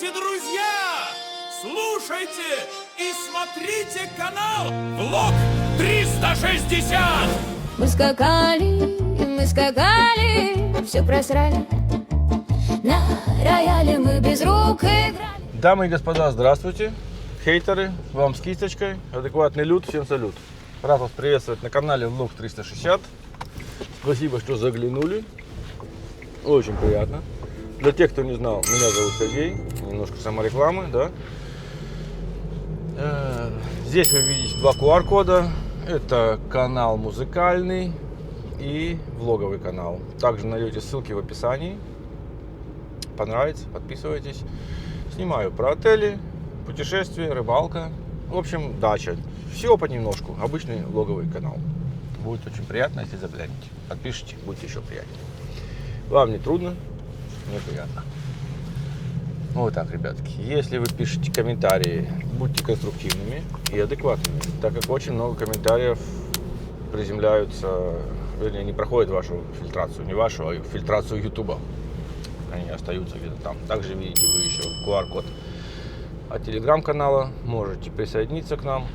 Здравствуйте, друзья! Слушайте и смотрите канал Влог 360! Мы скакали, все просрали. На рояле мы без рук играли. Дамы и господа, здравствуйте. Хейтеры, вам с кисточкой. Адекватный люд, всем салют. Рад вас приветствовать на канале Влог 360. Спасибо, что заглянули. Очень приятно. Для тех, кто не знал, меня зовут Сергей. Немножко саморекламы, да. Здесь вы видите два QR-кода. Это канал музыкальный и влоговый канал. Также найдете ссылки в описании. Понравится, подписывайтесь. Снимаю про отели, путешествия, рыбалка. В общем, дача. Всего понемножку. Обычный влоговый канал. Будет очень приятно, если заглянете. Подпишите, будет еще приятнее. Вам не трудно, мне приятно. Вот так, ребятки. Если вы пишете комментарии, будьте конструктивными и адекватными, так как очень много комментариев приземляются, вернее, не проходят вашу фильтрацию, не вашу, а фильтрацию Ютуба. Они остаются где-то там. Также видите вы еще QR-код от телеграм-канала. Можете присоединиться к нам,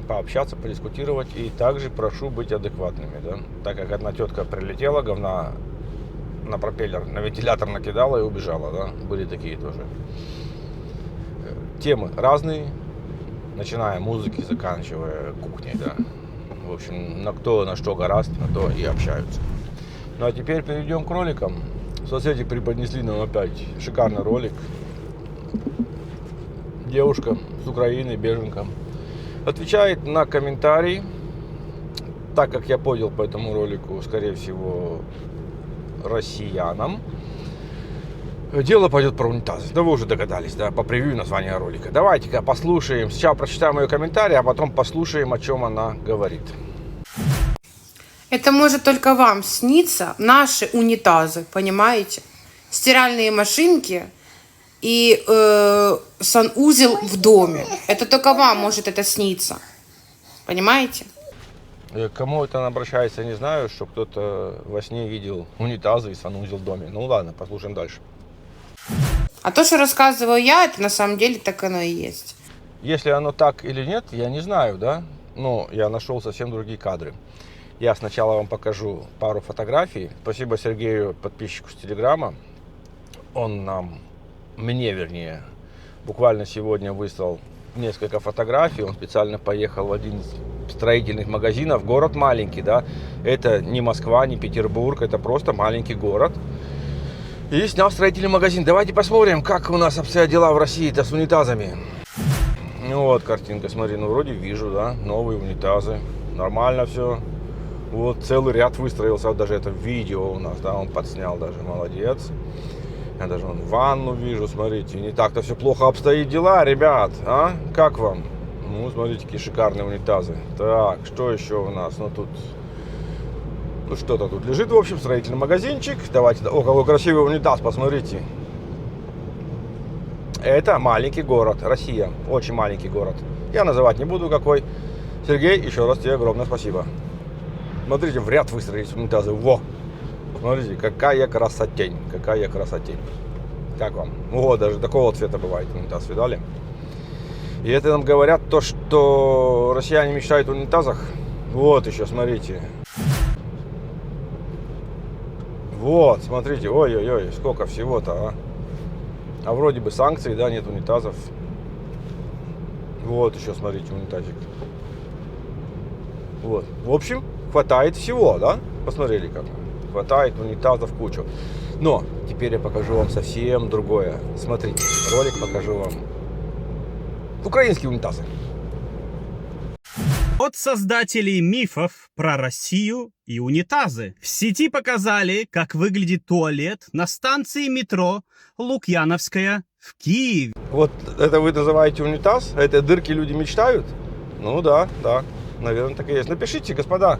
пообщаться, подискутировать. И также прошу быть адекватными, да? Так как одна тетка прилетела, говна на пропеллер, на вентилятор накидала и убежала, да? Были такие тоже. Темы разные, начиная музыки, заканчивая кухней, да? В общем, на кто на что гораст, на то и общаются. Ну а теперь перейдем к роликам. Соцсети преподнесли нам опять шикарный ролик. Девушка с Украины, беженка, отвечает на комментарий. Так как я понял по этому ролику, скорее всего, россиянам. Дело пойдет про унитазы. Да вы уже догадались, да, по превью названия ролика. Давайте-ка послушаем. Сначала прочитаем ее комментарий, а потом послушаем, о чем она говорит. Это может только вам сниться наши унитазы, понимаете? Стиральные машинки и санузел в доме. Это только вам может это сниться. Понимаете? К кому это она обращается, не знаю, что кто-то во сне видел унитазы и санузел в доме. Ну ладно, послушаем дальше. А то, что рассказываю я, это на самом деле так оно и есть. Если оно так или нет, я не знаю, да? Но я нашел совсем другие кадры. Я сначала вам покажу пару фотографий. Спасибо Сергею, подписчику с Телеграма. Он мне вернее, буквально сегодня выслал несколько фотографий. Он специально поехал в один из строительных магазинов. Город маленький, да. Это не Москва, не Петербург. Это просто маленький город. И снял строительный магазин. Давайте посмотрим, как у нас обстоят дела в России-то с унитазами. Ну вот картинка, смотри, ну вроде вижу, да. Новые унитазы. Нормально все. Вот целый ряд выстроился, вот даже это видео у нас, да, он подснял даже, молодец. Я даже вон ванну вижу, смотрите, не так-то все плохо обстоит дела, ребят, а? Как вам? Ну, смотрите, какие шикарные унитазы. Так, что еще у нас? Ну, тут, ну, что-то тут лежит, в общем, строительный магазинчик. Давайте, о, какой красивый унитаз, посмотрите. Это маленький город, Россия, очень маленький город. Я называть не буду какой. Сергей, еще раз тебе огромное спасибо. Смотрите, в ряд выстроились унитазы. Во! Смотрите, какая красотень. Какая красотень. Как вам? Вот, даже такого цвета бывает унитаз, видали? И это нам говорят то, что россияне мечтают о унитазах. Вот еще, смотрите. Вот, смотрите. Ой-ой-ой, сколько всего-то, а. А вроде бы санкций, да, нет унитазов. Вот еще, смотрите, унитазик. Вот. В общем, хватает всего, да? Посмотрели как. Хватает унитазов кучу. Но теперь я покажу вам совсем другое. Смотрите, ролик покажу вам. Украинские унитазы. От создателей мифов про Россию и унитазы. В сети показали, как выглядит туалет на станции метро Лукьяновская в Киеве. Вот это вы называете унитаз? Это дырки люди мечтают? Ну да, наверное, так и есть. Напишите, господа,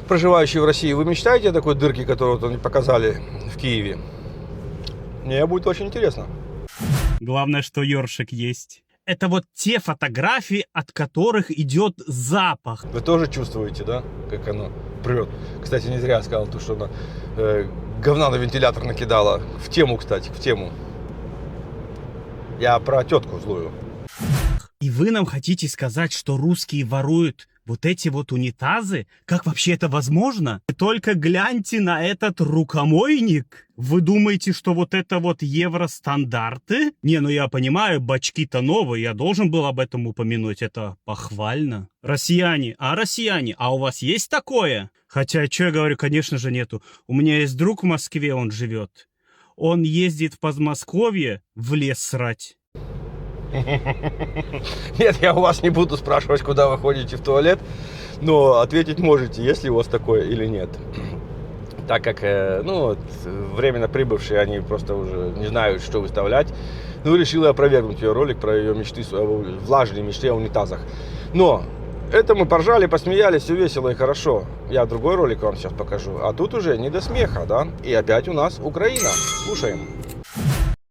проживающие в России, вы мечтаете о такой дырке, которую вот они показали в Киеве? Мне будет очень интересно. Главное, что ёршик есть. Это вот те фотографии, от которых идет запах. Вы тоже чувствуете, да, как оно прет? Кстати, не зря сказал, то, что она говна на вентилятор накидала. В тему, кстати, в тему. Я про тетку злую. И вы нам хотите сказать, что русские воруют вот эти вот унитазы? Как вообще это возможно? Только гляньте на этот рукомойник. Вы думаете, что вот это вот евростандарты? Не, ну я понимаю, бачки-то новые, я должен был об этом упомянуть, это похвально. Россияне, а у вас есть такое? Хотя, что я говорю, конечно же нету. У меня есть друг в Москве, он живет. Он ездит в Подмосковье в лес срать. Нет, я у вас не буду спрашивать, куда вы ходите в туалет, но ответить можете, есть ли у вас такое или нет. Так как, временно прибывшие, они просто уже не знают, что выставлять. Ну, решил я опровергнуть ее ролик про ее мечты, влажные мечты о унитазах. Но это мы поржали, посмеялись, все весело и хорошо. Я другой ролик вам сейчас покажу. А тут уже не до смеха, да? И опять у нас Украина. Слушаем.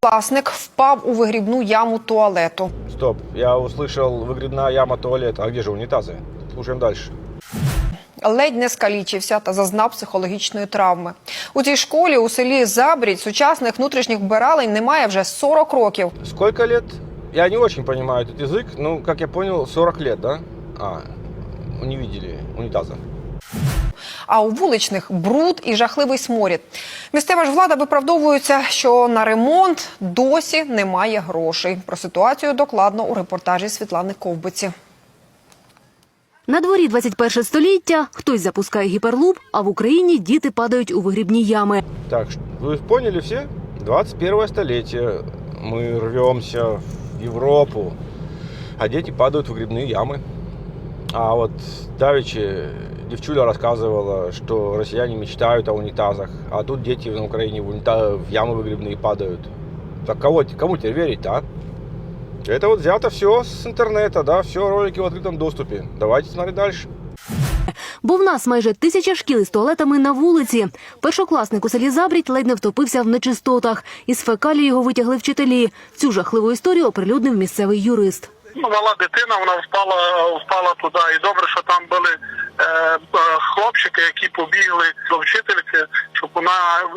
Власник впав у вигрібну яму туалету. Стоп, я услышал выгребная яма туалет. А где же унитазы? Слушаем дальше. Ледь не скалічився та зазнав психологічної травми. У цій школі у селі Забрідь сучасних внутрішніх вбиралень немає вже 40 років. Сколько лет? Я не очень понимаю этот язык. Ну, как я понял, 40 лет, да? Не видели унитаза. А у вуличних бруд і жахливий сморід. Місцева ж влада виправдовується, що на ремонт досі немає грошей. Про ситуацію докладно у репортажі Світлани Ковбиці. На дворі 21 століття, хтось запускає гіперлуп, а в Україні діти падають у вигрібні ями. Так, вы поняли все? 21 столетие. Мы рвемся в Европу, а дети падают в выгребные ямы. А вот давеча девчуля рассказывала, что россияне мечтают о унитазах, а тут дети на Украине в ямы выгребные падают. Так кому теперь верить, а? Это вот взято все с интернета, да, все ролики в открытом доступе. Давайте смотреть дальше. Бо в нас майже 1000 шкіл із туалетами на вулиці. Першокласник у селі Забрідь ледь не втопився в нечистотах. Із фекалій його витягли вчителі. Цю жахливу історію оприлюднив місцевий юрист. Мала дитина, вона впала туди. І добре, що там були хлопчики, які побігли до вчительки, щоб вона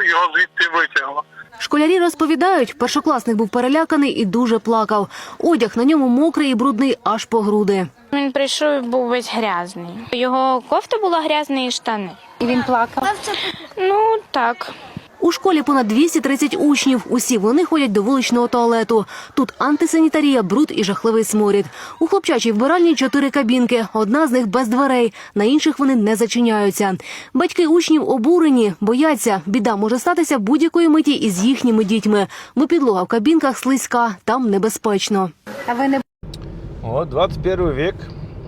його звідти витягла. Школярі розповідають, першокласник був переляканий і дуже плакав. Одяг на ньому мокрий і брудний аж по груди. Він прийшов і був весь грязний. Його кофта була грязна і штани. І він плакав. Ну, так. У школі понад 230 учнів. Усі вони ходять до вуличного туалету. Тут антисанітарія, бруд і жахливий сморід. У хлопчачій вбиральні 4 кабінки. Одна з них без дверей. На інших вони не зачиняються. Батьки учнів обурені, бояться. Біда може статися будь-якої миті із їхніми дітьми. Бо підлога в кабінках слизька, там небезпечно. А ви не Вот 21 век,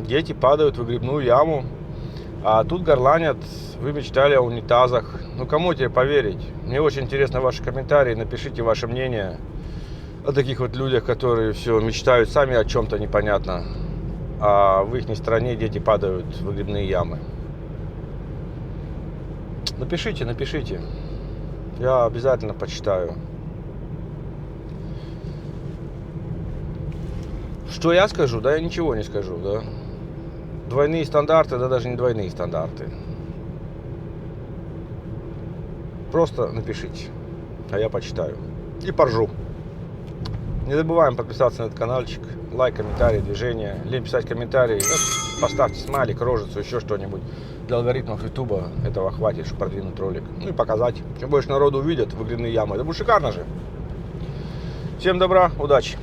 дети падают в выгребную яму, а тут горланят, вы мечтали о унитазах. Ну кому теперь поверить? Мне очень интересны ваши комментарии, напишите ваше мнение о таких вот людях, которые все мечтают сами о чем-то непонятно, а в их стране дети падают в выгребные ямы. Напишите, я обязательно почитаю. Что я скажу? Да я ничего не скажу, да. Двойные стандарты, да даже не двойные стандарты. Просто напишите, а я почитаю. И поржу. Не забываем подписаться на этот каналчик. Лайк, комментарий, движение. Лень писать комментарии. Поставьте смайлик, рожицу, еще что-нибудь. Для алгоритмов ютуба этого хватит, чтобы продвинуть ролик. Ну и показать. Чем больше народу увидят выгребные ямы. Это будет шикарно же. Всем добра, удачи.